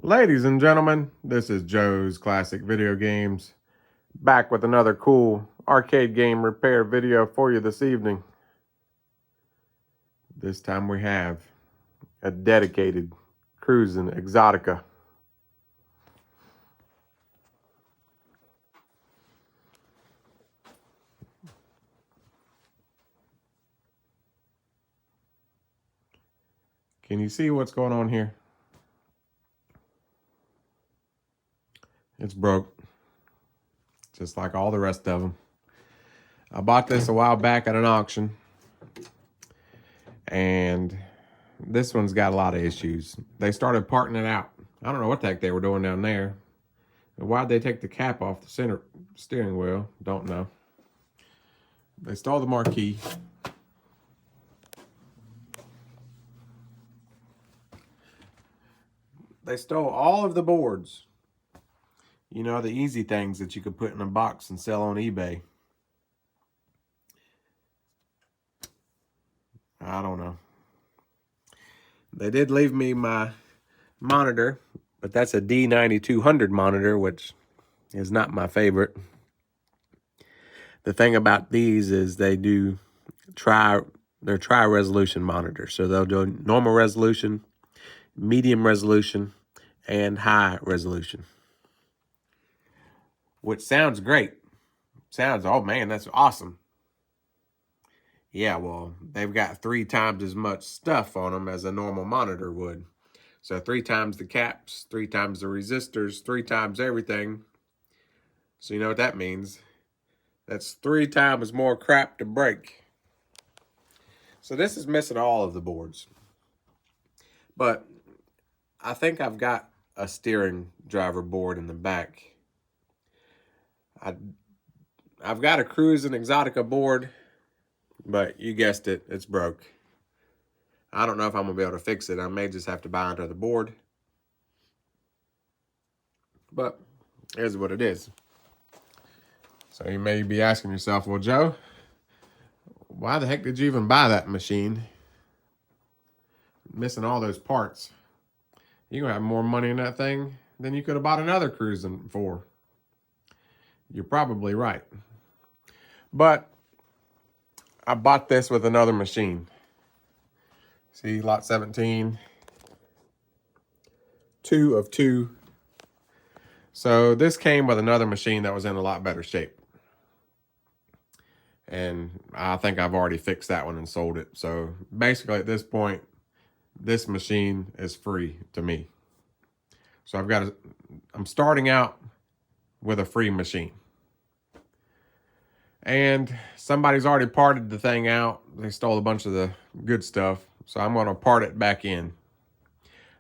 Ladies and gentlemen, this is Joe's Classic Video Games, back with another cool arcade game repair video for you this evening. This time we have a dedicated Cruis'n Exotica. Can you see what's going on here? It's broke, just like all the rest of them. I bought this a while back at an auction, and this one's got a lot of issues. They started parting it out. I don't know what the heck they were doing down there. Why'd they take the cap off the center steering wheel? Don't know. They stole the marquee. They stole all of the boards. You know, the easy things that you could put in a box and sell on eBay. I don't know. They did leave me my monitor, but that's a D9200 monitor, which is not my favorite. The thing about these is they're tri-resolution monitors. So they'll do normal resolution, medium resolution, and high resolution. Which sounds great. Sounds, oh man, that's awesome. Yeah, well, they've got 3 times as much stuff on them as a normal monitor would. So 3 times the caps, 3 times the resistors, 3 times everything. So you know what that means. That's 3 times more crap to break. So this is missing all of the boards. But I think I've got a steering driver board in the back. I've got a Cruis'n Exotica board, but you guessed it, it's broke. I don't know if I'm going to be able to fix it. I may just have to buy another board. But here's what it is. So you may be asking yourself, well, Joe, why the heck did you even buy that machine? Missing all those parts. You're going to have more money in that thing than you could have bought another Cruis'n for. You're probably right. But I bought this with another machine. See, lot 17. 2 of 2. So this came with another machine that was in a lot better shape. And I think I've already fixed that one and sold it. So basically at this point, this machine is free to me. So I'm starting out with a free machine. And somebody's already parted the thing out. They stole a bunch of the good stuff. So I'm going to part it back in.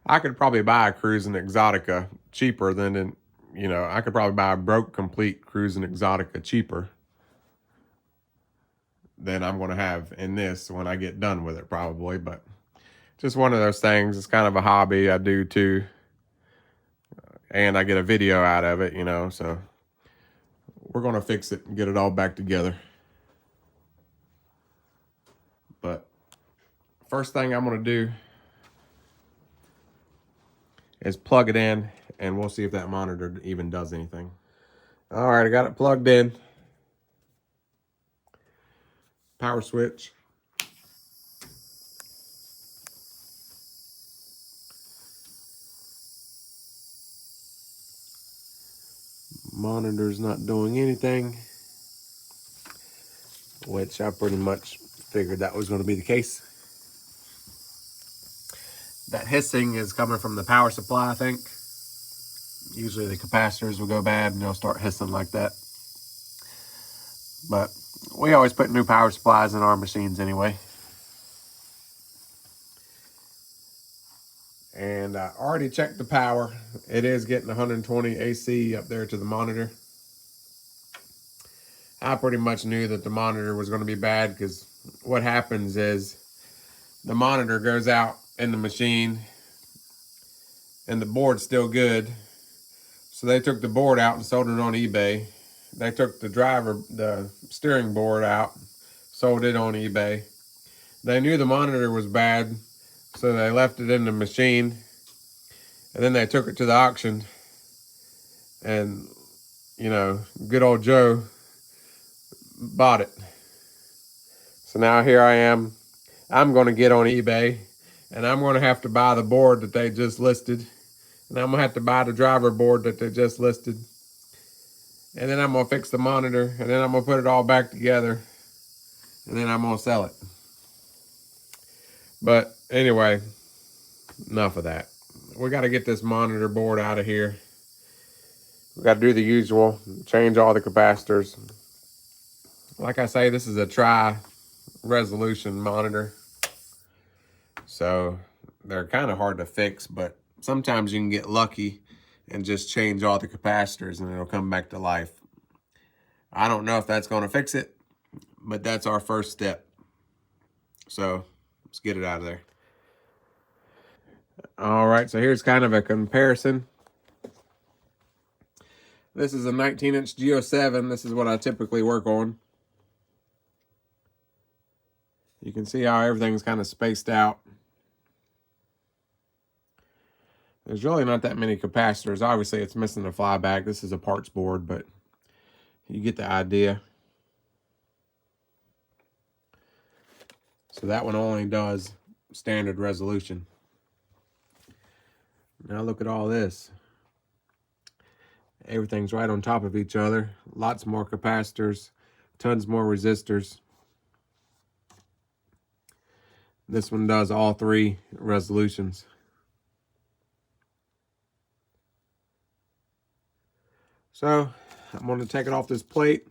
I could probably buy a Cruis'n Exotica cheaper than, I could probably buy a broke complete Cruis'n Exotica cheaper than I'm going to have in this when I get done with it probably. But just one of those things. It's kind of a hobby I do too. And I get a video out of it, so we're going to fix it and get it all back together. But first thing I'm going to do is plug it in, and we'll see if that monitor even does anything. All right, I got it plugged in. Power switch. Monitor's not doing anything, which I pretty much figured that was going to be the case. That hissing is coming from the power supply, I think. Usually the capacitors will go bad and they'll start hissing like that. But we always put new power supplies in our machines anyway. And I already checked the power. It is getting 120 AC up there to the monitor. I pretty much knew that the monitor was going to be bad because what happens is the monitor goes out in the machine and the board's still good. So they took the board out and sold it on eBay. They took the steering board out, sold it on eBay. They knew the monitor was bad, so they left it in the machine. And then they took it to the auction, and, you know, good old Joe bought it. So now here I am. I'm going to get on eBay, and I'm going to have to buy the board that they just listed. And I'm going to have to buy the driver board that they just listed. And then I'm going to fix the monitor, and then I'm going to put it all back together, and then I'm going to sell it. But anyway, enough of that. We got to get this monitor board out of here. We got to do the usual, change all the capacitors. Like I say, this is a tri-resolution monitor. So they're kind of hard to fix, but sometimes you can get lucky and just change all the capacitors and it'll come back to life. I don't know if that's going to fix it, but that's our first step. So let's get it out of there. All right, so here's kind of a comparison. This is a 19-inch G07. This is what I typically work on. You can see how everything's kind of spaced out. There's really not that many capacitors. Obviously, it's missing the flyback. This is a parts board, but you get the idea. So that one only does standard resolution. Now look at all this. Everything's right on top of each other. Lots more capacitors, tons more resistors. This one does all three resolutions. So I'm going to take it off this plate,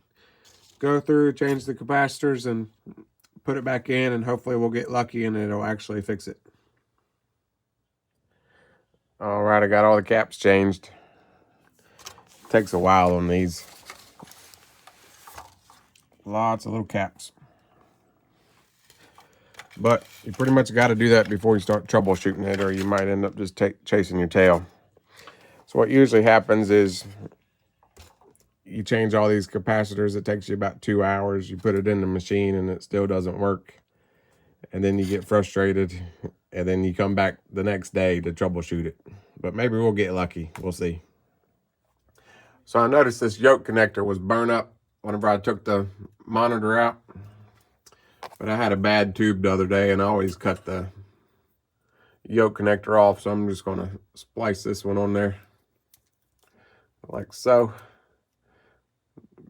go through, change the capacitors, and put it back in, and hopefully we'll get lucky and it'll actually fix it. All right, I got all the caps changed. Takes a while on these. Lots of little caps. But you pretty much got to do that before you start troubleshooting it, or you might end up just chasing your tail. So what usually happens is you change all these capacitors. It takes you about 2 hours. You put it in the machine and it still doesn't work. And then you get frustrated, and then you come back the next day to troubleshoot it. But maybe we'll get lucky. We'll see. So I noticed this yoke connector was burnt up whenever I took the monitor out. But I had a bad tube the other day, and I always cut the yoke connector off. So I'm just going to splice this one on there like so.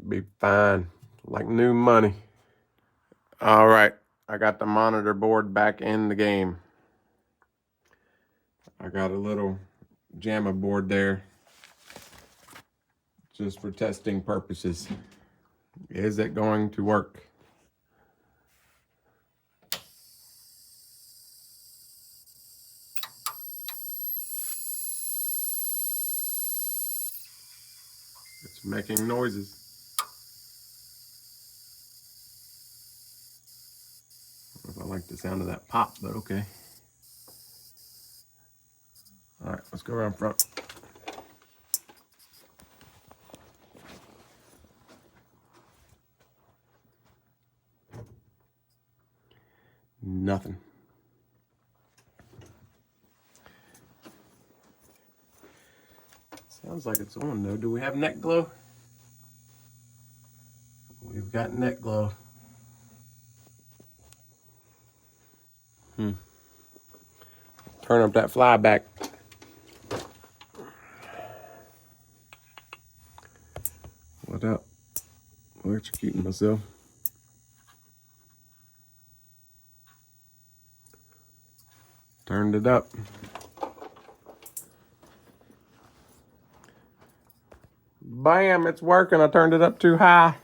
Be fine, like new money. All right, I got the monitor board back in the game. I got a little JAMA board there just for testing purposes. Is it going to work? It's making noises. I don't know if I like the sound of that pop, but okay. All right, let's go around front. Nothing. Sounds like it's on though. Do we have neck glow? We've got neck glow. Turn up that flyback. What up? Electrocuting myself. Turned it up. Bam, it's working. I turned it up too high.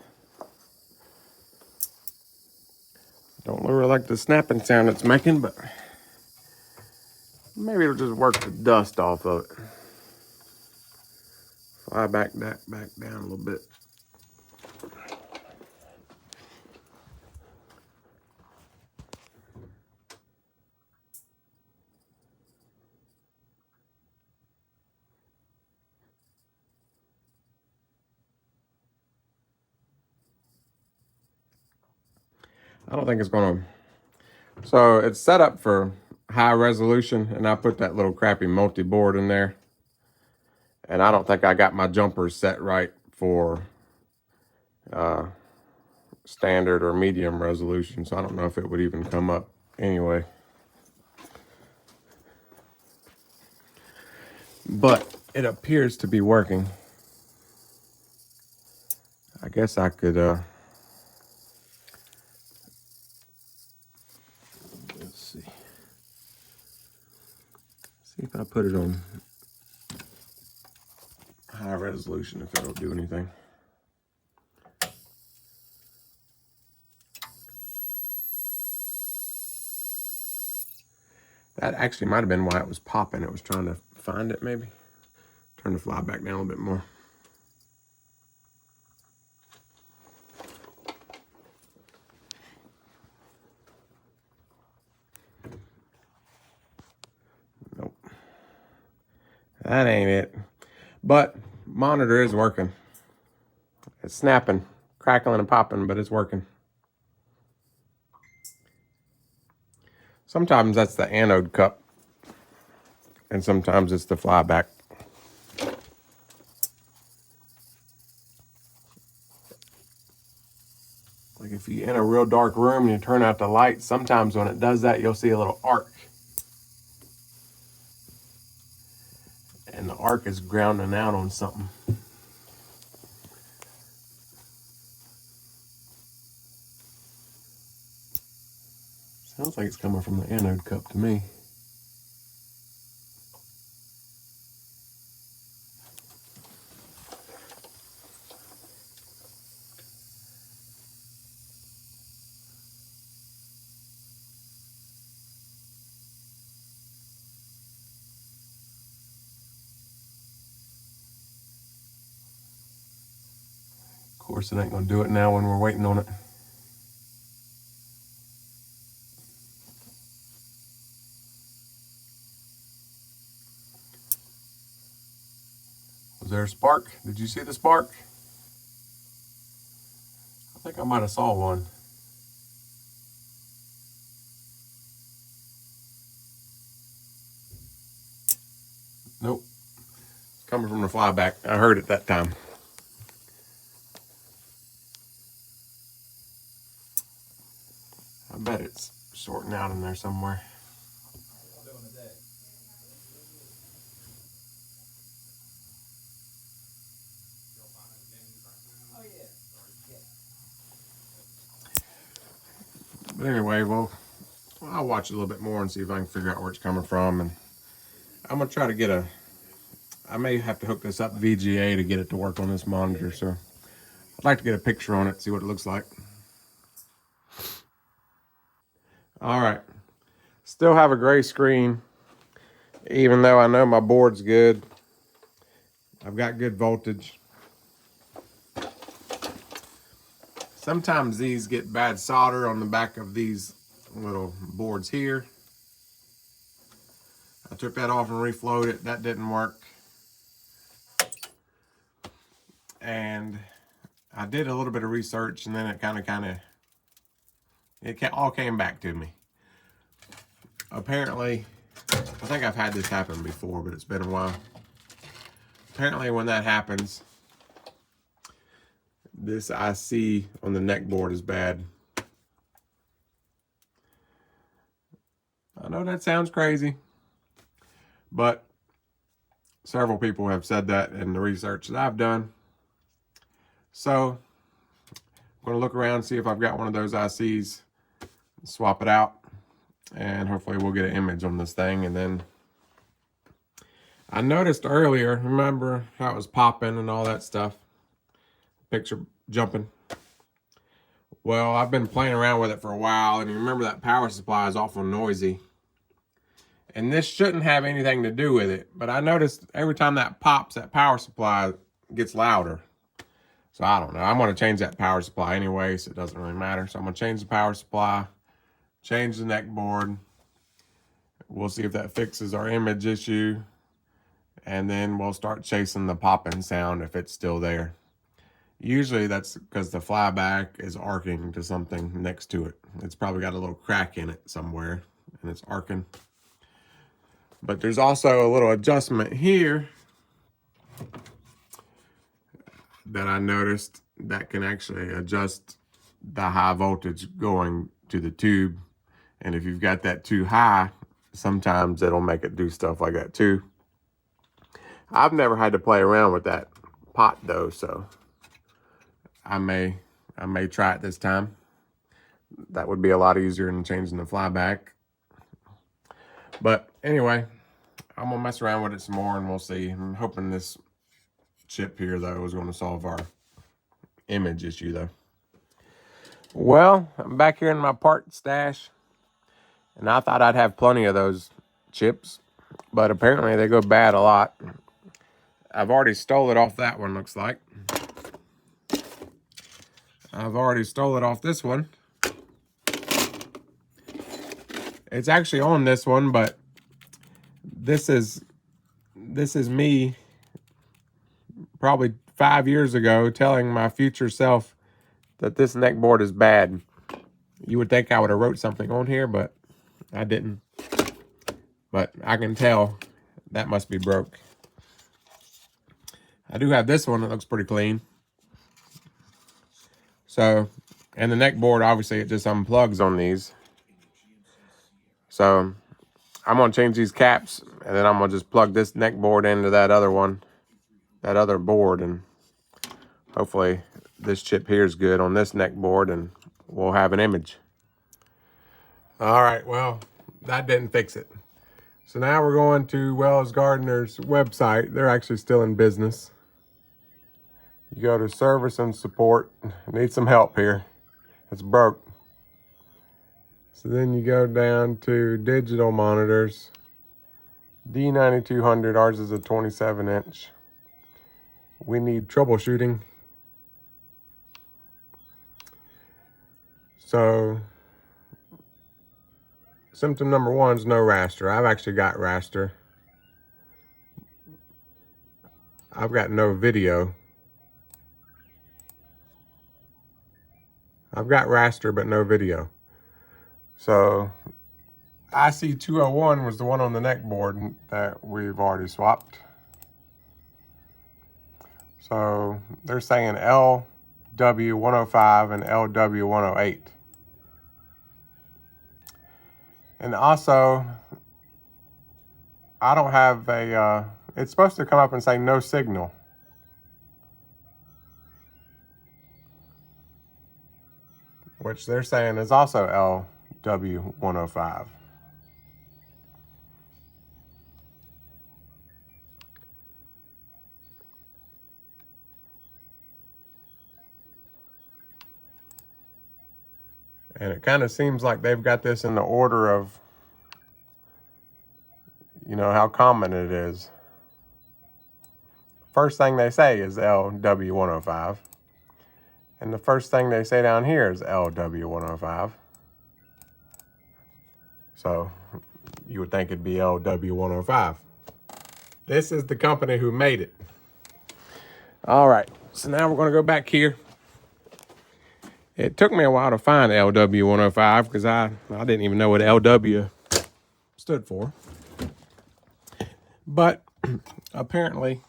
Don't really like the snapping sound it's making, but maybe it'll just work the dust off of it. Fly back down a little bit. I don't think it's gonna. So it's set up for high resolution, and I put that little crappy multi-board in there. And I don't think I got my jumpers set right for standard or medium resolution, so I don't know if it would even come up anyway. But it appears to be working. I guess I could let's see if I put it on high resolution, if it'll do anything. That actually might have been why it was popping. It was trying to find it, maybe. Turn the fly back down a little bit more. Nope. That ain't it. But monitor is working. It's snapping, crackling and popping, but it's working. Sometimes that's the anode cup, and sometimes it's the flyback. Like if you're in a real dark room and you turn out the light, sometimes when it does that, you'll see a little arc. And the arc is grounding out on something. Sounds like it's coming from the anode cup to me. Of course, it ain't gonna do it now when we're waiting on it. Was there a spark? Did you see the spark? I think I might have saw one. Nope. It's coming from the flyback. I heard it that time. I bet it's sorting out in there somewhere. But anyway, well, I'll watch it a little bit more and see if I can figure out where it's coming from. And I'm going to try to get I may have to hook this up VGA to get it to work on this monitor. So I'd like to get a picture on it, see what it looks like. All right. Still have a gray screen, even though I know my board's good. I've got good voltage. Sometimes these get bad solder on the back of these little boards here. I took that off and reflowed it. That didn't work. And I did a little bit of research, and then it all came back to me. Apparently, I think I've had this happen before, but it's been a while. Apparently, when that happens, this IC on the neck board is bad. I know that sounds crazy, but several people have said that in the research that I've done. So I'm going to look around, see if I've got one of those ICs, swap it out, and hopefully we'll get an image on this thing. And then I noticed earlier, remember how it was popping and all that stuff? Picture jumping. Well, I've been playing around with it for a while, and you remember that power supply is awful noisy. And this shouldn't have anything to do with it, but I noticed every time that pops, that power supply gets louder. So I don't know. I'm going to change that power supply anyway, so it doesn't really matter. So I'm going to change the power supply, change the neck board. We'll see if that fixes our image issue. And then we'll start chasing the popping sound if it's still there. Usually that's because the flyback is arcing to something next to it. It's probably got a little crack in it somewhere, and it's arcing. But there's also a little adjustment here that I noticed that can actually adjust the high voltage going to the tube. And if you've got that too high, sometimes it'll make it do stuff like that too. I've never had to play around with that pot though, so I may try it this time. That would be a lot easier than changing the flyback. But anyway, I'm gonna mess around with it some more and we'll see. I'm hoping this chip here though is going to solve our image issue though. Well, I'm back here in my part stash, and I thought I'd have plenty of those chips, but apparently they go bad a lot. I've already stole it off that one, looks like. I've already stole it off this one. It's actually on this one, but this is me probably 5 years ago telling my future self that this neck board is bad. You would think I would have wrote something on here, but I didn't. But I can tell that must be broke. I do have this one that looks pretty clean. So, and the neck board, obviously, it just unplugs on these. So, I'm going to change these caps, and then I'm going to just plug this neck board into that other one, that other board, and hopefully this chip here is good on this neck board, and we'll have an image. All right, well, that didn't fix it. So now we're going to Wells Gardner's website. They're actually still in business. You go to service and support. Need some help here. It's broke. So then you go down to digital monitors. D9200, ours is a 27 inch. We need troubleshooting. So, symptom number 1 is no raster. I've actually got raster. I've got no video. I've got raster, but no video. So, IC201 was the one on the neck board that we've already swapped. So, they're saying LW105 and LW108. And also, I don't have a, it's supposed to come up and say no signal. Which they're saying is also LW105. And it kind of seems like they've got this in the order of, you know, how common it is. First thing they say is LW105. And the first thing they say down here is LW105. So you would think it'd be LW105. This is the company who made it. All right, so now we're going to go back here. It took me a while to find LW105 because I didn't even know what LW stood for. But apparently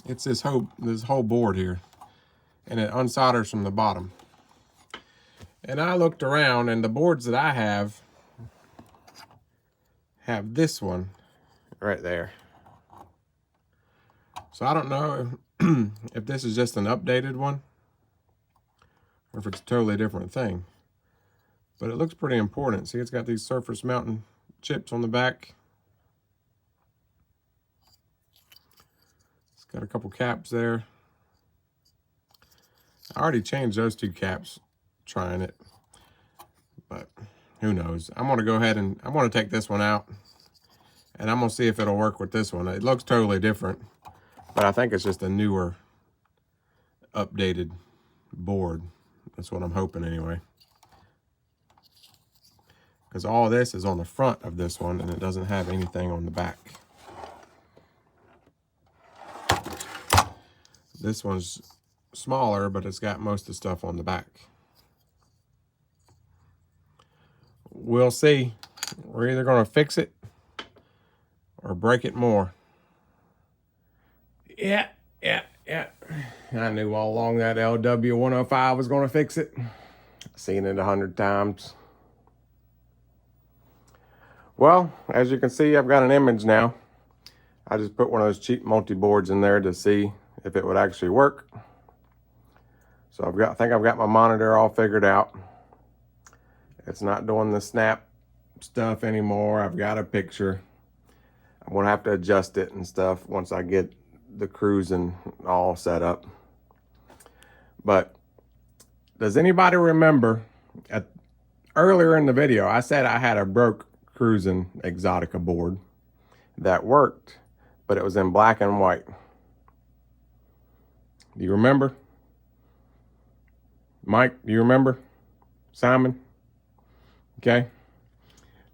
it's this whole board here, and it unsolders from the bottom. And I looked around, and the boards that I have this one right there. So I don't know if this is just an updated one or if it's a totally different thing. But it looks pretty important. See, it's got these surface mounting chips on the back. It's got a couple caps there. I already changed those 2 caps trying it, but who knows. I'm going to go ahead and I'm going to take this one out, and I'm going to see if it'll work with this one. It looks totally different, but I think it's just a newer, updated board. That's what I'm hoping anyway. Because all this is on the front of this one, and it doesn't have anything on the back. This one's smaller, but it's got most of the stuff on the back. We'll see. We're either going to fix it or break it more. Yeah. I knew all along that LW105 was going to fix it. Seen it 100 times. Well, as you can see, I've got an image now. I just put one of those cheap multi-boards in there to see if it would actually work. So I think I've got my monitor all figured out. It's not doing the snap stuff anymore. I've got a picture. I'm gonna have to adjust it and stuff once I get the Cruis'n all set up. But does anybody remember earlier in the video, I said I had a broke Cruis'n Exotica board that worked, but it was in black and white. Do you remember? Mike, do you remember? Simon? Okay.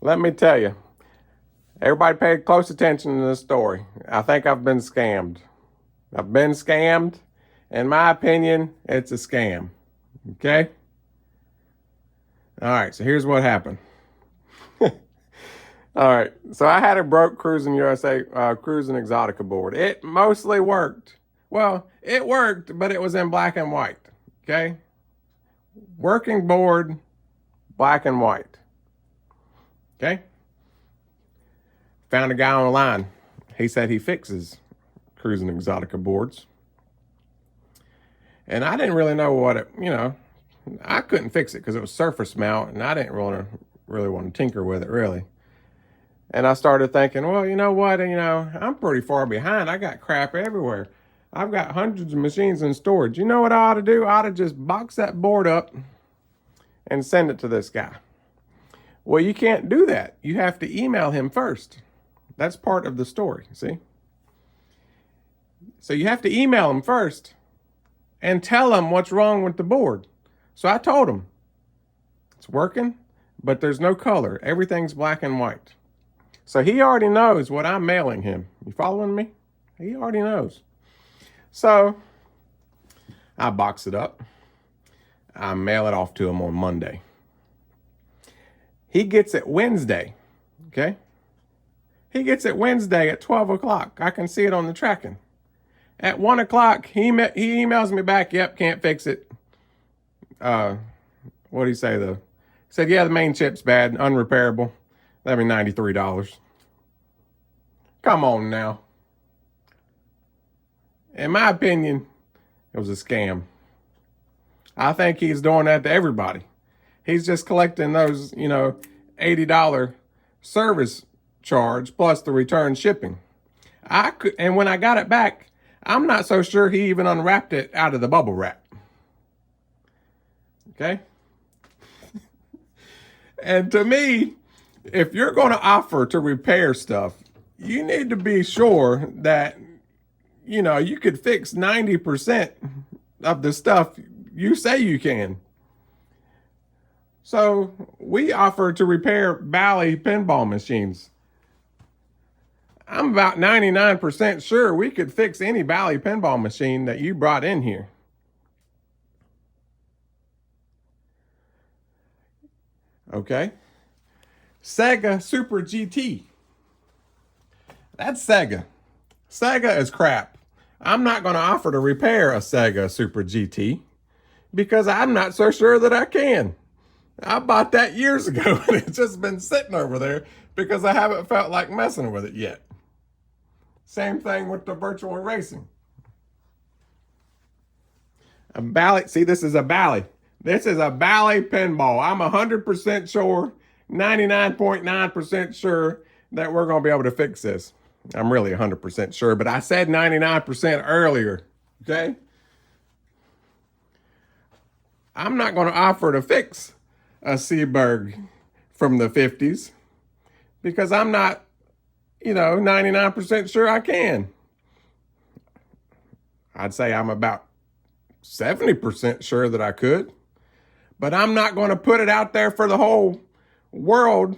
Let me tell you, everybody paid close attention to this story. I think I've been scammed. I've been scammed. In my opinion, it's a scam. Okay? All right, so here's what happened. All right, so I had a broke Cruis'n USA, Cruis'n Exotica board. It mostly worked. Well, it worked, but it was in black and white. Okay? Working board, black and white. Okay? Found a guy online. He said he fixes Cruis'n Exotica boards. And I didn't really know what it, I couldn't fix it because it was surface mount and I didn't really want to tinker with it, really. And I started thinking, well, you know what? I'm pretty far behind. I got crap everywhere. I've got hundreds of machines in storage. You know what I ought to do? I ought to just box that board up and send it to this guy. Well, you can't do that. You have to email him first. That's part of the story, see? So you have to email him first and tell him what's wrong with the board. So I told him, it's working, but there's no color. Everything's black and white. So he already knows what I'm mailing him. You following me? He already knows. So I box it up. I mail it off to him on Monday. He gets it Wednesday, okay? He gets it Wednesday at 12 o'clock. I can see it on the tracking. At 1 o'clock, he emails me back, yep, can't fix it. What did he say, He said, yeah, the main chip's bad, unrepairable. That'd be $93. Come on now. In my opinion, it was a scam. I think he's doing that to everybody. He's just collecting those, $80 service charge plus the return shipping. And when I got it back, I'm not so sure he even unwrapped it out of the bubble wrap. Okay? And to me, if you're going to offer to repair stuff, you need to be sure that, you could fix 90% of the stuff you say you can. So we offer to repair Bally pinball machines. I'm about 99% sure we could fix any Bally pinball machine that you brought in here. Okay. Sega Super GT. That's Sega. Sega is crap. I'm not going to offer to repair a Sega Super GT because I'm not so sure that I can. I bought that years ago and it's just been sitting over there because I haven't felt like messing with it yet. Same thing with the virtual racing. A Bally, see, this is a Bally. This is a Bally pinball. I'm 100% sure, 99.9% sure that we're going to be able to fix this. I'm really 100% sure, but I said 99% earlier, okay? I'm not going to offer to fix a Seaberg from the 50s because I'm not, 99% sure I can. I'd say I'm about 70% sure that I could, but I'm not going to put it out there for the whole world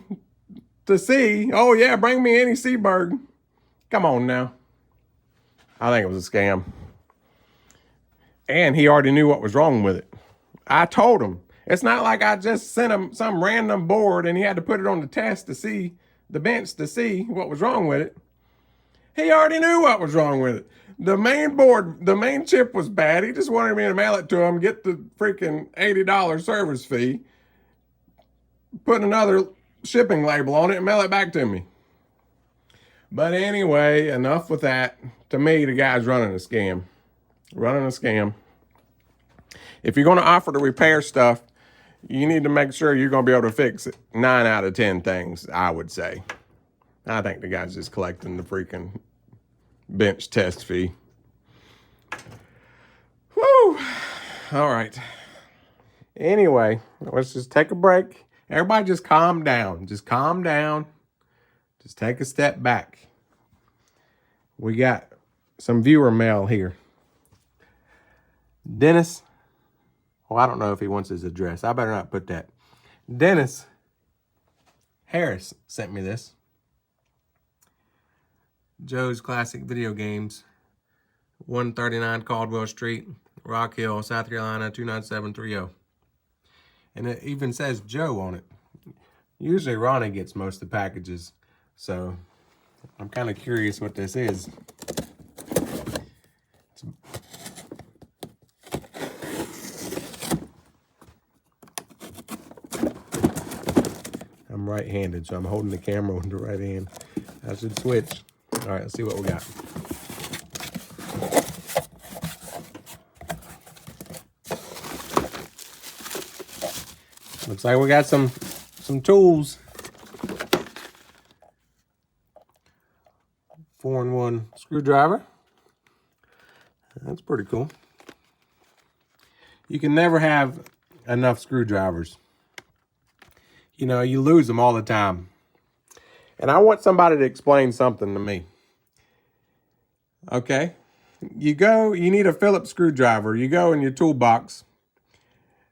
to see. Oh yeah, bring me any Seaberg. Come on now. I think it was a scam. And he already knew what was wrong with it. I told him, It's not like I just sent him some random board and he had to put it on the test to see the bench to see what was wrong with it. He already knew what was wrong with it. The main board, the main chip was bad. He just wanted me to mail it to him, get the freaking $80 service fee, put another shipping label on it, and mail it back to me. But anyway, enough with that. To me, the guy's running a scam. Running a scam. If you're going to offer to repair stuff, you need to make sure you're going to be able to fix it. 9 out of 10 things, I would say. I think the guy's just collecting the freaking bench test fee. Woo! All right. Anyway, let's just take a break. Everybody just calm down. Just calm down. Just take a step back. We got some viewer mail here. Dennis. Well, I don't know if he wants his address. I better not put that. Dennis Harris sent me this. Joe's Classic Video Games, 139 Caldwell Street, Rock Hill, South Carolina, 29730. And it even says Joe on it. Usually Ronnie gets most of the packages, so I'm kind of curious what this is. I'm right-handed, so I'm holding the camera with the right hand. I should switch. All right, let's see what we got. Looks like we got some tools. 4-in-1 screwdriver. That's pretty cool. You can never have enough screwdrivers. You know, you lose them all the time. And I want somebody to explain something to me. Okay? You need a Phillips screwdriver. You go in your toolbox.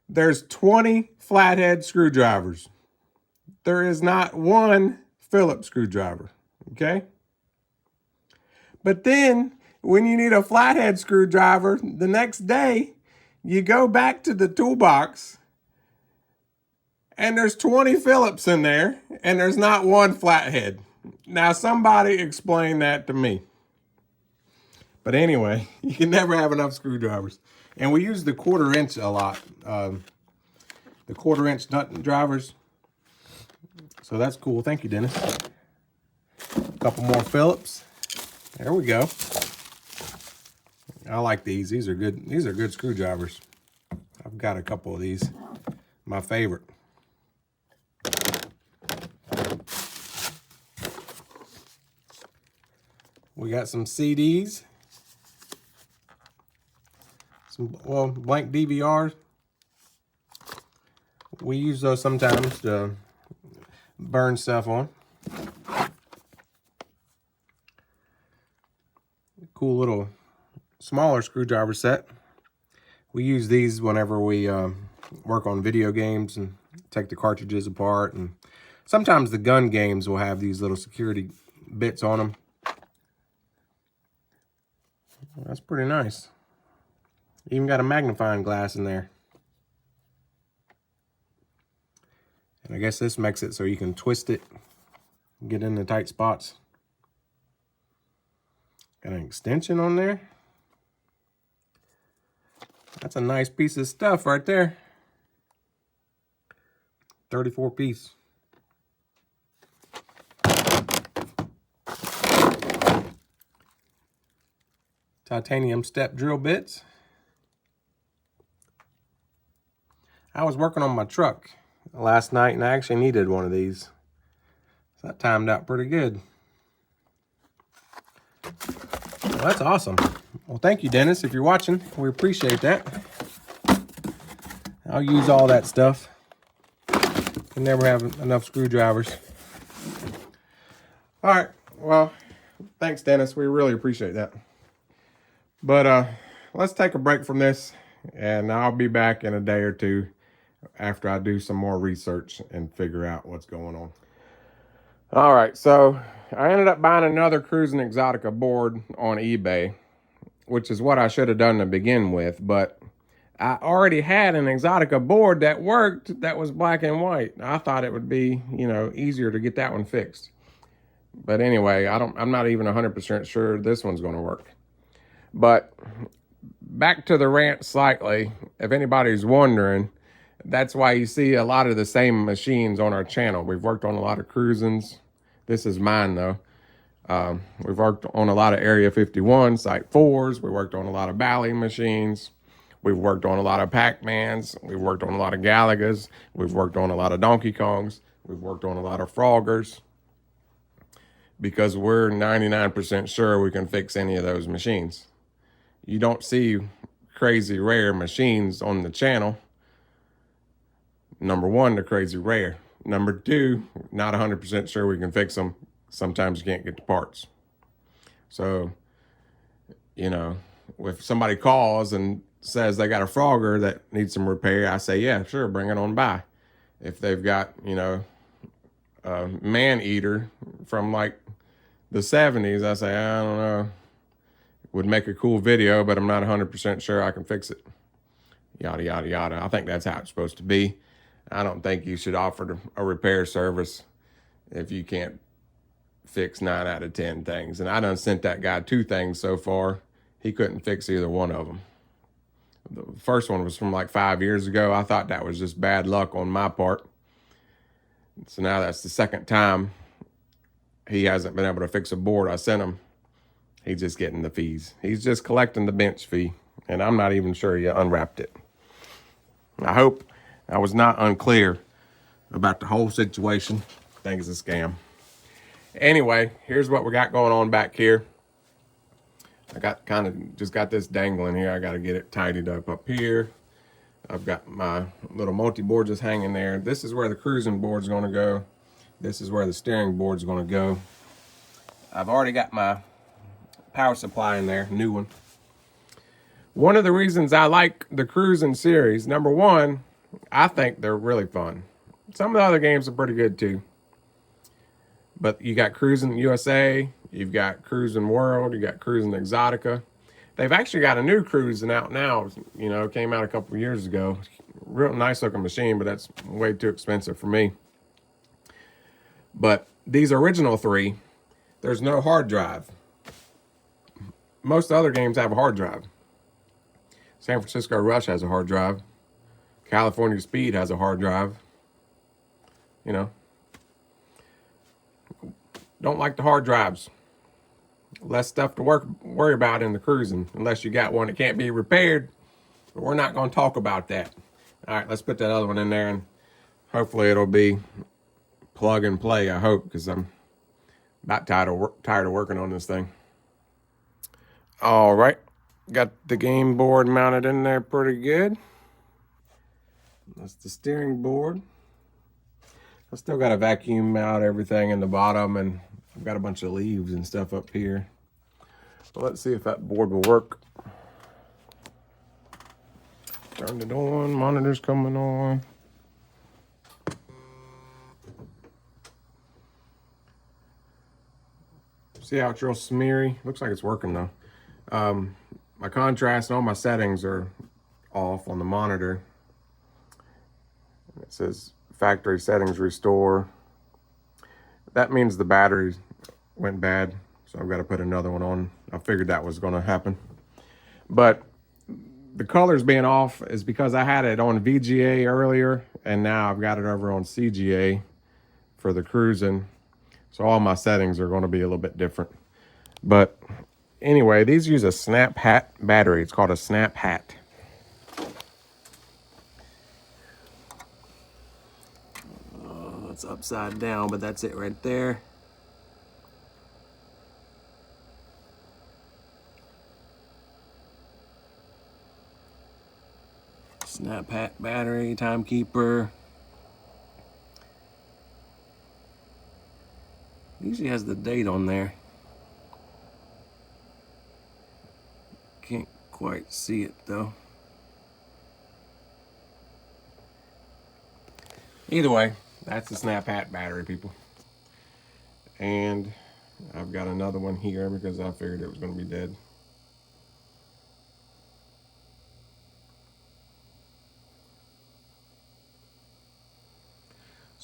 There's 20 flathead screwdrivers. There is not one Phillips screwdriver. Okay? But then, when you need a flathead screwdriver, the next day, you go back to the toolbox, and there's 20 Phillips in there, and there's not one flathead. Now, somebody explain that to me. But anyway, you can never have enough screwdrivers. And we use the 1/4 inch a lot. The 1/4 inch nut drivers. So that's cool. Thank you, Dennis. A couple more Phillips. There we go. I like these. These are good. These are good screwdrivers. I've got a couple of these. My favorite. We got some CDs. Some, blank DVRs. We use those sometimes to burn stuff on. Cool little smaller screwdriver set. We use these whenever we work on video games and take the cartridges apart. And sometimes the gun games will have these little security bits on them. That's pretty nice. Even got a magnifying glass in there. And I guess this makes it so you can twist it, get in the tight spots. Got an extension on there. That's a nice piece of stuff right there. 34 piece. Titanium step drill bits. I was working on my truck last night and I actually needed one of these. So that timed out pretty good. Well, that's awesome. Well, thank you, Dennis, if you're watching. We appreciate that. I'll use all that stuff. Can never have enough screwdrivers. All right. Well, thanks, Dennis. We really appreciate that. But let's take a break from this, and I'll be back in a day or two after I do some more research and figure out what's going on. All right, so I ended up buying another Cruis'n Exotica board on eBay, which is what I should have done to begin with, but I already had an Exotica board that worked that was black and white. I thought it would be, easier to get that one fixed. But anyway, I'm not even 100% sure this one's going to work. But back to the rant slightly, if anybody's wondering, that's why you see a lot of the same machines on our channel. We've worked on a lot of Cruis'ns. This is mine though. We've worked on a lot of Area 51 Site 4s. We worked on a lot of Bally machines. We've worked on a lot of Pac-Mans. We've worked on a lot of Galagas. We've worked on a lot of Donkey Kongs. We've worked on a lot of Froggers. Because we're 99% sure we can fix any of those machines. You don't see crazy rare machines on the channel. Number one, they're crazy rare. Number two, not 100% sure we can fix them. Sometimes you can't get the parts. So, if somebody calls and says they got a Frogger that needs some repair, I say, yeah, sure, bring it on by. If they've got, a man-eater from like the 70s, I say, I don't know. Would make a cool video, but I'm not 100% sure I can fix it. Yada, yada, yada. I think that's how it's supposed to be. I don't think you should offer a repair service if you can't fix 9 out of 10 things. And I done sent that guy 2 things so far. He couldn't fix either one of them. The first one was from like 5 years ago. I thought that was just bad luck on my part. So now that's the second time he hasn't been able to fix a board I sent him. He's just getting the fees. He's just collecting the bench fee. And I'm not even sure he unwrapped it. I hope I was not unclear about the whole situation. I think it's a scam. Anyway, here's what we got going on back here. I got this dangling here. I got to get it tidied up here. I've got my little multi-board just hanging there. This is where the Cruis'n board's going to go. This is where the steering board's going to go. I've already got my power supply in there, new one. One of the reasons I like the Cruis'n series, number one, I think they're really fun. Some of the other games are pretty good too. But you got Cruis'n USA, you've got Cruis'n World, you got Cruis'n Exotica. They've actually got a new Cruis'n out now, came out a couple of years ago. Real nice looking machine, but that's way too expensive for me. But these original 3, there's no hard drive. Most other games have a hard drive. San Francisco Rush has a hard drive. California Speed has a hard drive. Don't like the hard drives. Less stuff to worry about in the Cruis'n, unless you got one that can't be repaired. But we're not going to talk about that. All right, let's put that other one in there, and hopefully it'll be plug and play, I hope, because I'm about tired of working on this thing. All right, got the game board mounted in there pretty good. That's the steering board. I still got to vacuum out everything in the bottom, and I've got a bunch of leaves and stuff up here. So let's see if that board will work. Turned it on, monitor's coming on. See how it's real smeary? Looks like it's working though. My contrast and all my settings are off on the monitor. It says factory settings restore. That means the battery went bad, so I've got to put another one on. I figured that was going to happen. But the colors being off is because I had it on VGA earlier, and now I've got it over on CGA for the Cruis'n. So all my settings are going to be a little bit different. But anyway, these use a Snap Hat battery. It's called a Snap Hat. It's upside down, but that's it right there. Snap Hat battery, timekeeper. Usually has the date on there. Can't quite see it though. Either way, that's the Snap Hat battery, people. And I've got another one here because I figured it was going to be dead.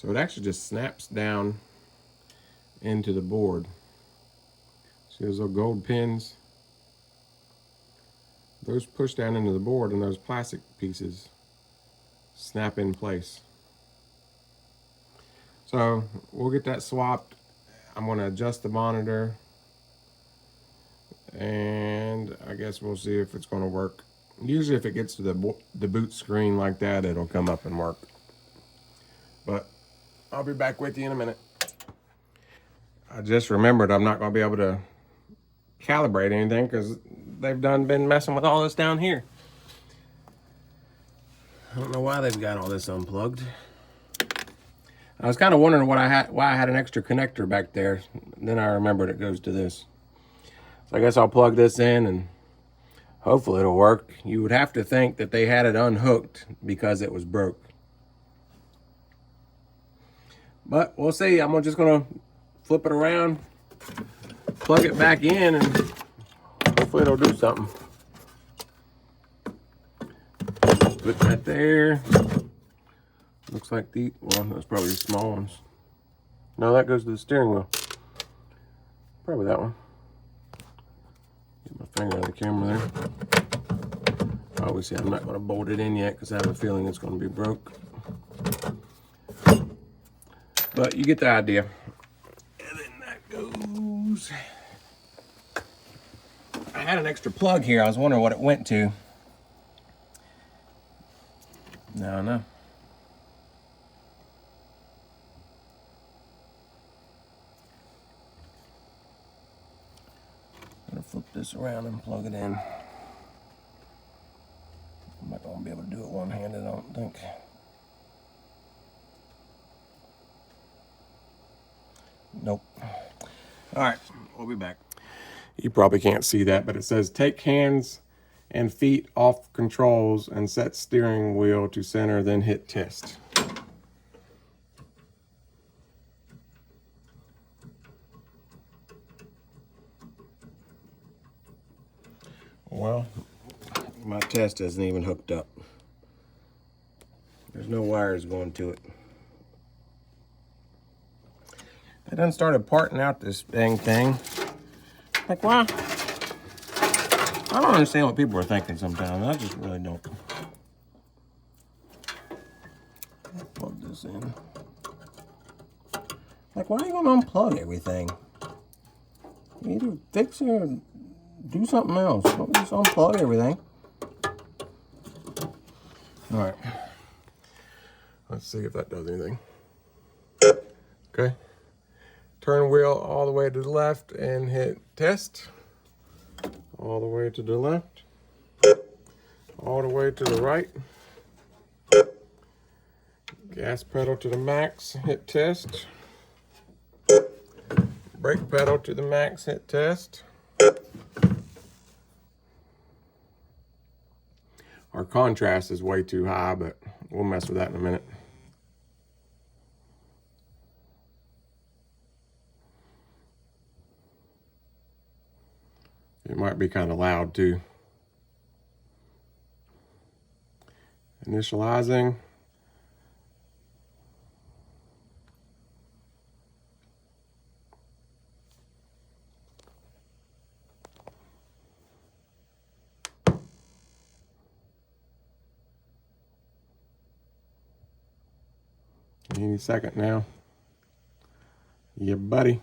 So it actually just snaps down into the board. See those little gold pins? Those push down into the board and those plastic pieces snap in place. So we'll get that swapped. I'm going to adjust the monitor and I guess we'll see if it's going to work. Usually if it gets to the boot screen like that, it'll come up and work. But I'll be back with you in a minute. I just remembered I'm not going to be able to calibrate anything because they've been messing with all this down here. I don't know why they've got all this unplugged. I was kind of wondering why I had an extra connector back there. Then I remembered it goes to this. So I guess I'll plug this in and hopefully it'll work. You would have to think that they had it unhooked because it was broke. But we'll see. I'm just going to flip it around, plug it back in, and hopefully it'll do something. Put that there. Looks like well, that's probably the small ones. No, that goes to the steering wheel. Probably that one. Get my finger on the camera there. Obviously, I'm not going to bolt it in yet because I have a feeling it's going to be broke. But you get the idea. And then that goes. I had an extra plug here. I was wondering what it went to. No. I'm gonna flip this around and plug it in. I'm not gonna be able to do it one-handed, I don't think. Nope. All right, we'll be back. You probably can't see that, but it says take hands and feet off controls and set steering wheel to center, then hit test. Well, my test isn't even hooked up. There's no wires going to it. I done started parting out this dang thing. Like, why? I don't understand what people are thinking sometimes. I just really don't. I'll plug this in. Like, why are you going to unplug everything? Either fix it or do something else. Don't just unplug everything. All right. Let's see if that does anything. Okay. Turn wheel all the way to the left and hit test. All the way to the left. All the way to the right. Gas pedal to the max, hit test. Brake pedal to the max, hit test. Our contrast is way too high, but we'll mess with that in a minute. It might be kind of loud too. Initializing. Any second now. Yeah, buddy.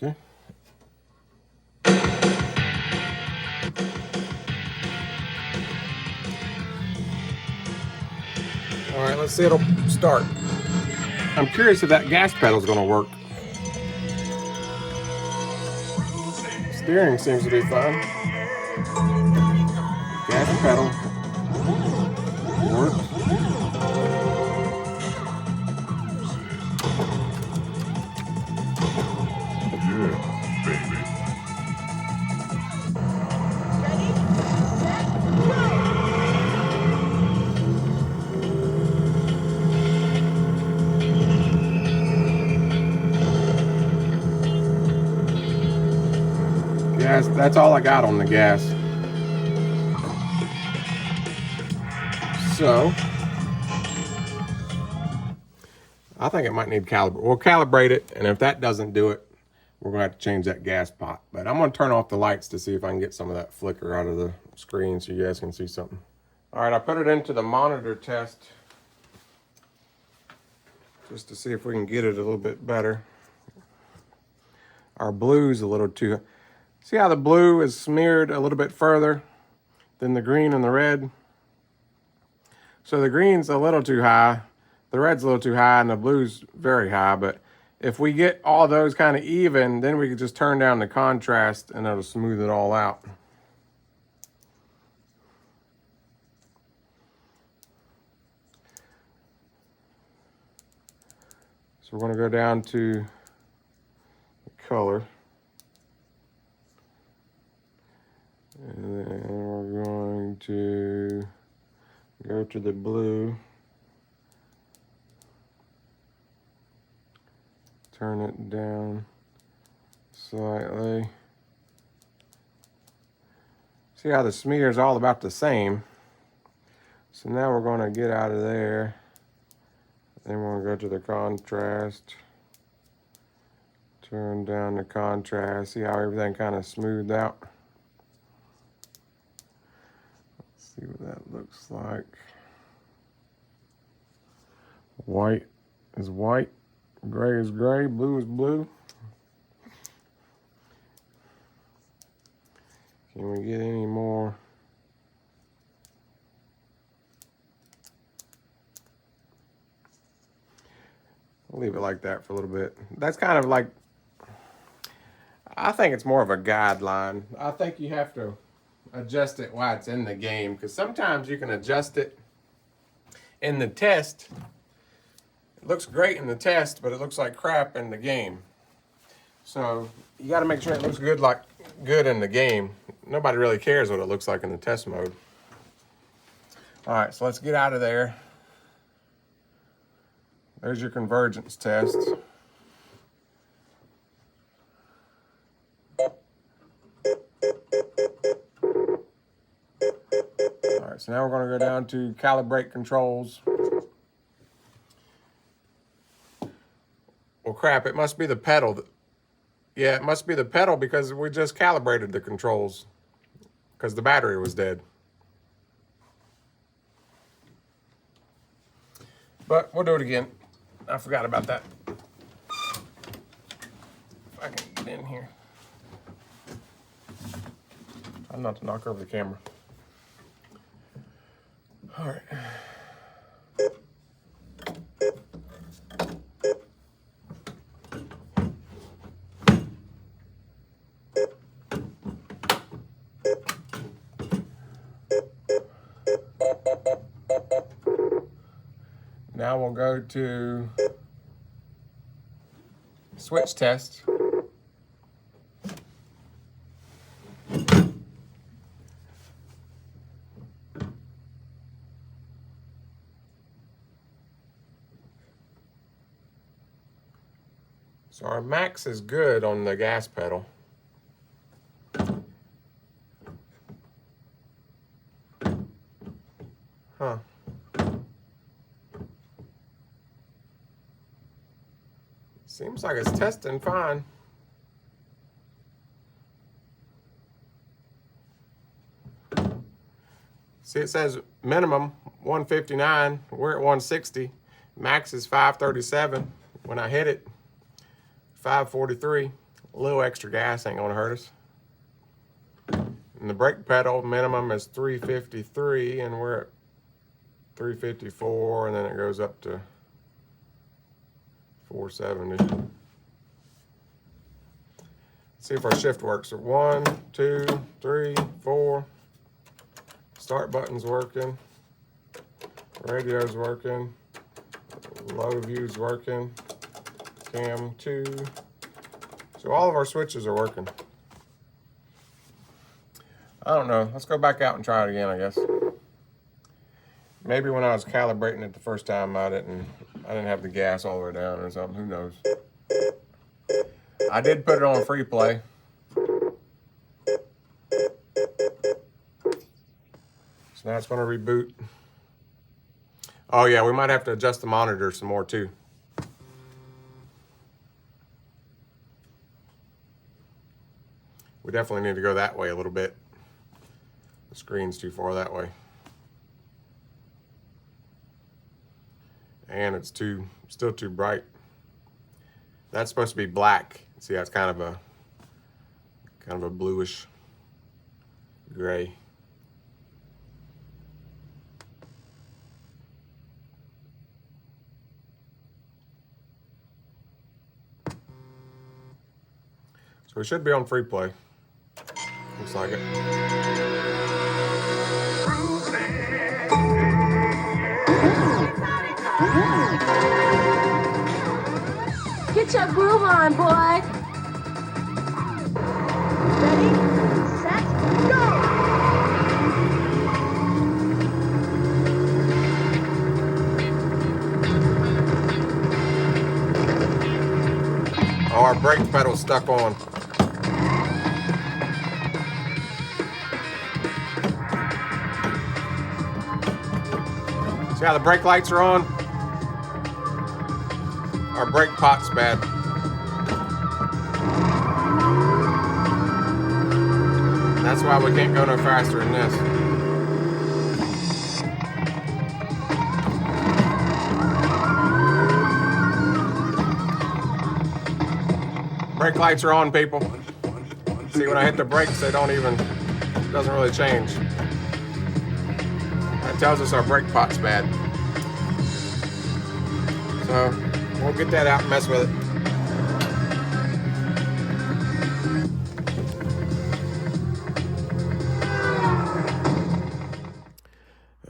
Okay. All right, let's see it'll start. I'm curious if that gas pedal's gonna work. Steering seems to be fine. Gas pedal works. Gas, that's all I got on the gas. So I think it might need calibrate. We'll calibrate it, and if that doesn't do it, we're gonna have to change that gas pot. But I'm gonna turn off the lights to see if I can get some of that flicker out of the screen so you guys can see something. All right, I put it into the monitor test just to see if we can get it a little bit better. Our blue's a little too, see how the blue is smeared a little bit further than the green and the red? So the green's a little too high, the red's a little too high, and the blue's very high. But if we get all those kind of even, then we can just turn down the contrast and it'll smooth it all out. So we're going to go down to the color. And then we're going to go to the blue. Turn it down slightly. See how the smear is all about the same. So now we're going to get out of there. Then we're going to go to the contrast. Turn down the contrast. See how everything kind of smoothed out. Let's see what that looks like. White is white. Gray is gray, blue is blue. Can we get any more? I'll leave it like that for a little bit. That's kind of like, I think it's more of a guideline. I think you have to adjust it while it's in the game, because sometimes you can adjust it in the test. It looks great in the test, but it looks like crap in the game. So you got to make sure it looks good in the game. Nobody really cares what it looks like in the test mode. All right, so let's get out of there. There's your convergence test. All right, so now we're going to go down to calibrate controls. Well, crap, it must be the pedal. Yeah, it must be the pedal because we just calibrated the controls because the battery was dead. But we'll do it again. I forgot about that. If I can get in here. Try not to knock over the camera. All right. Now we'll go to switch test. So our max is good on the gas pedal. Huh. Seems like it's testing fine. See, it says minimum 159. We're at 160. Max is 537. When I hit it, 543. A little extra gas ain't gonna hurt us. And the brake pedal minimum is 353, and we're at 354, and then it goes up to 470. Let's see if our shift works. 1, 2, 3, 4. Start button's working. Radio's working. Low view's working. Cam 2. So all of our switches are working. I don't know. Let's go back out and try it again, I guess. Maybe when I was calibrating it the first time, I didn't have the gas all the way down or something. Who knows? I did put it on free play. So now it's going to reboot. Oh yeah, we might have to adjust the monitor some more too. We definitely need to go that way a little bit. The screen's too far that way. And it's still too bright. That's supposed to be black. See, that's kind of a bluish gray. So we should be on free play. Looks like it. Get your groove on, boy. Ready, set, go! Oh, our brake pedal's stuck on. See how the brake lights are on? Our brake pot's bad. That's why we can't go no faster than this. Brake lights are on, people. See, when I hit the brakes, it doesn't really change. That tells us our brake pot's bad. So, we'll get that out and mess with it.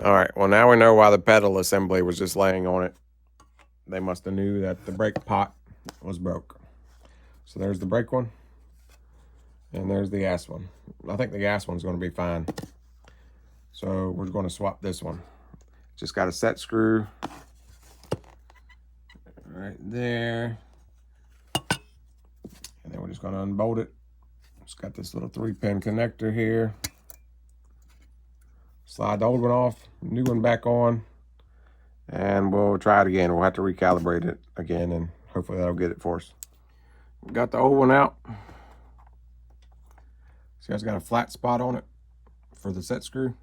All right, well, now we know why the pedal assembly was just laying on it. They must have knew that the brake pot was broke. So there's the brake one, and there's the gas one. I think the gas one's going to be fine. So we're going to swap this one. Just got a set screw right there. And then we're just going to unbolt it. It's got this little 3-pin connector here. Slide the old one off, new one back on, and we'll try it again. We'll have to recalibrate it again, and hopefully that'll get it for us. Got the old one out. See, it's got a flat spot on it for the set screw.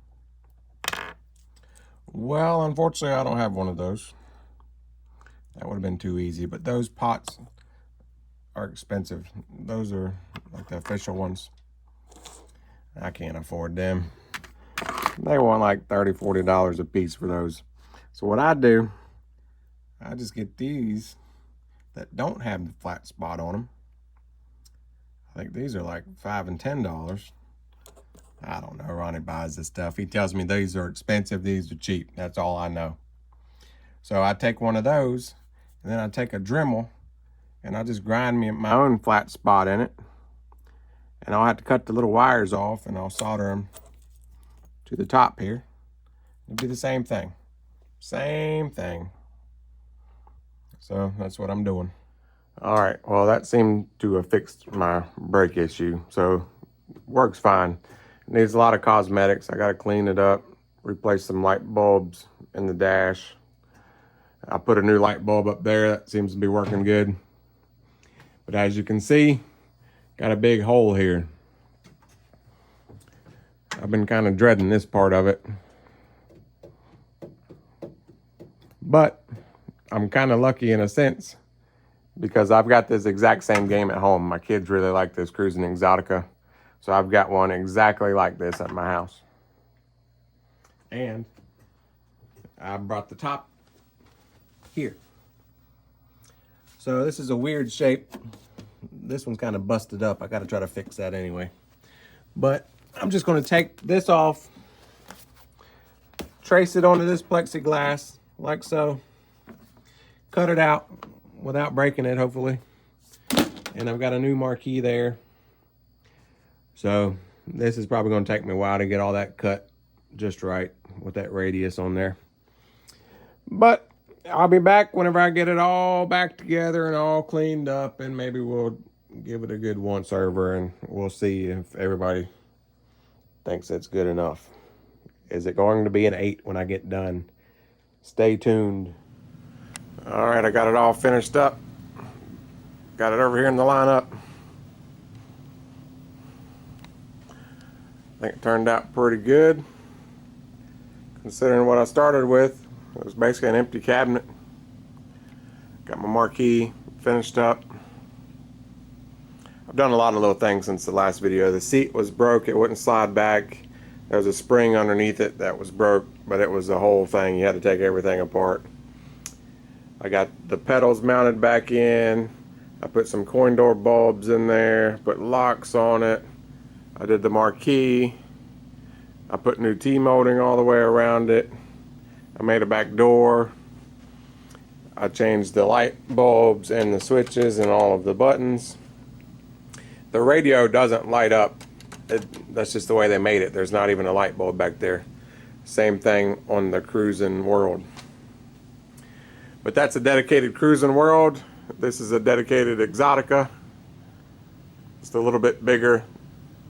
Well, unfortunately, I don't have one of those. That would have been too easy, but those pots are expensive. Those are like the official ones. I can't afford them. They want like $30, $40 a piece for those. So what I do, I just get these that don't have the flat spot on them. I think these are like $5 and $10. I don't know. Ronnie buys this stuff. He tells me these are expensive, these are cheap. That's all I know. So I take one of those, and then I take a Dremel, and I just grind me my own flat spot in it. And I'll have to cut the little wires off, and I'll solder them to the top here. It'll be the same thing. Same thing. So that's what I'm doing. All right, well, that seemed to have fixed my brake issue. So works fine. It needs a lot of cosmetics. I got to clean it up, replace some light bulbs in the dash. I put a new light bulb up there. That seems to be working good. But as you can see, got a big hole here. I've been kind of dreading this part of it. But I'm kind of lucky in a sense because I've got this exact same game at home. My kids really like this Cruis'n Exotica. So I've got one exactly like this at my house. And I brought the top here. So this is a weird shape. This one's kind of busted up. I got to try to fix that anyway. But I'm just going to take this off, trace it onto this plexiglass like so, cut it out without breaking it, hopefully. And I've got a new marquee there. So this is probably going to take me a while to get all that cut just right with that radius on there. But I'll be back whenever I get it all back together and all cleaned up, and maybe we'll give it a good once over and we'll see if everybody thinks it's good enough. Is it going to be an 8 when I get done Stay tuned. All right, I got it all finished up. Got it over here in the lineup. I think it turned out pretty good, considering what I started with. It was basically an empty cabinet. Got my marquee finished up. I've done a lot of little things since the last video. The seat was broke, it wouldn't slide back. There was a spring underneath it that was broke, but it was the whole thing. You had to take everything apart. I got the pedals mounted back in. I put some coin door bulbs in there, put locks on it. I did the marquee. I put new T-molding all the way around it. I made a back door. I changed the light bulbs and the switches and all of the buttons. The radio doesn't light up. That's just the way they made it. There's not even a light bulb back there. Same thing on the Cruis'n World. But that's a dedicated Cruis'n World. This is a dedicated Exotica. Just a little bit bigger.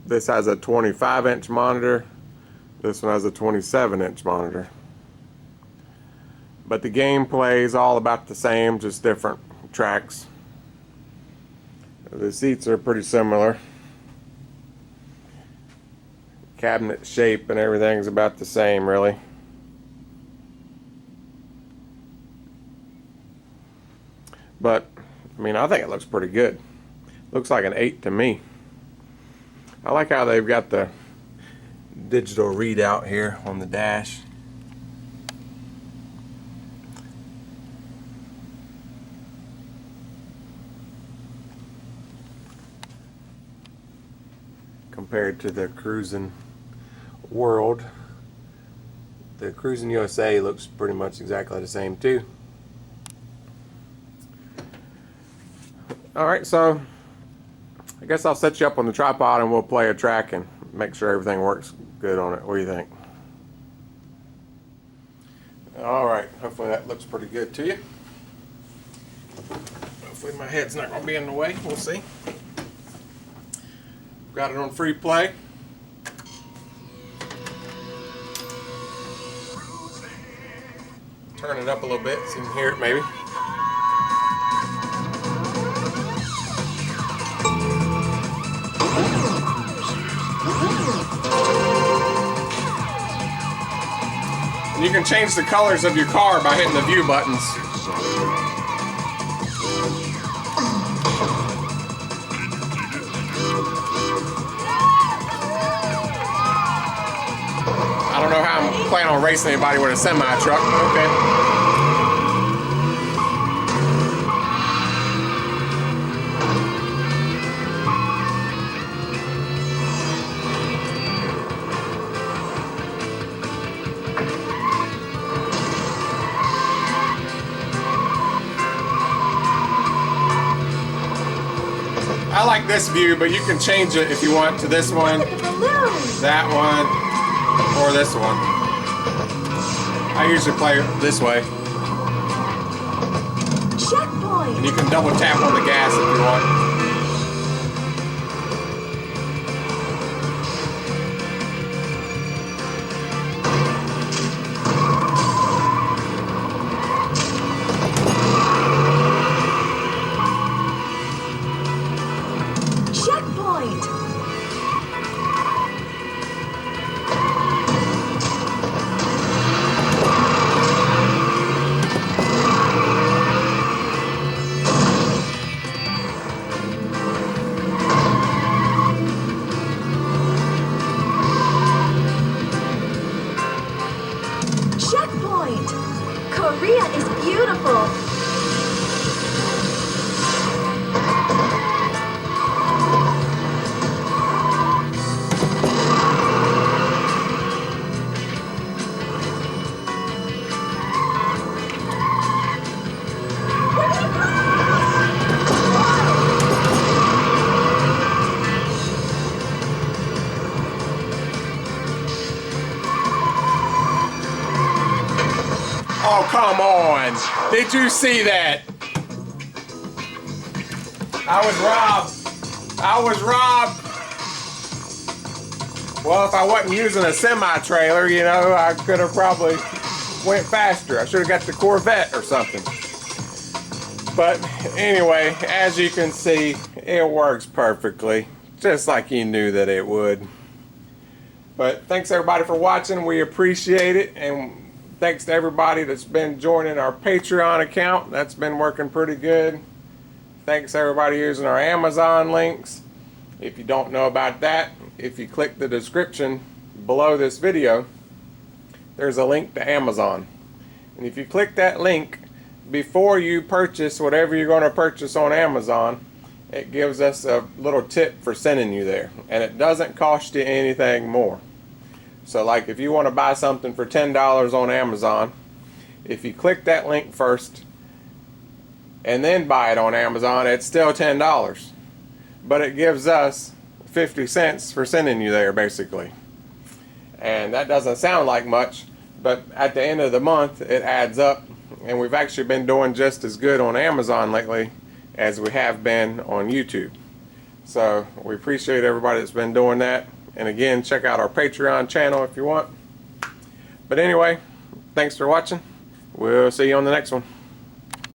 This has a 25-inch monitor. This one has a 27-inch monitor. But the gameplay is all about the same, just different tracks. The seats are pretty similar. Cabinet shape and everything's about the same, really. But, I mean, I think it looks pretty good. Looks like an 8 to me. I like how they've got the digital readout here on the dash. Compared to the Cruis'n World. The Cruis'n USA looks pretty much exactly the same too. Alright, so I guess I'll set you up on the tripod and we'll play a track and make sure everything works good on it. What do you think? Alright, hopefully that looks pretty good to you. Hopefully my head's not going to be in the way. We'll see. Got it on free play. Turn it up a little bit so you can hear it maybe. And you can change the colors of your car by hitting the view buttons. I don't know how I'm planning on racing anybody with a semi-truck, but okay. I like this view, but you can change it if you want to this one, that one, or this one. I usually play this way. Checkpoint. And you can double tap on the gas if you want. Korea is beautiful. Oh, come on. Did you see that? I was robbed. I was robbed. Well, if I wasn't using a semi-trailer, you know, I could have probably went faster. I should have got the Corvette or something. But anyway, as you can see, it works perfectly, just like you knew that it would. But thanks everybody for watching. We appreciate it. And thanks to everybody that's been joining our Patreon account. That's been working pretty good. Thanks everybody using our Amazon links. If you don't know about that, if you click the description below this video, there's a link to Amazon. And if you click that link, before you purchase whatever you're going to purchase on Amazon, it gives us a little tip for sending you there. And it doesn't cost you anything more. So like if you want to buy something for $10 on Amazon, if you click that link first and then buy it on Amazon, it's still $10. But it gives us 50 cents for sending you there, basically. And that doesn't sound like much, but at the end of the month, it adds up. And we've actually been doing just as good on Amazon lately as we have been on YouTube. So we appreciate everybody that's been doing that. And again, check out our Patreon channel if you want. But anyway, thanks for watching. We'll see you on the next one.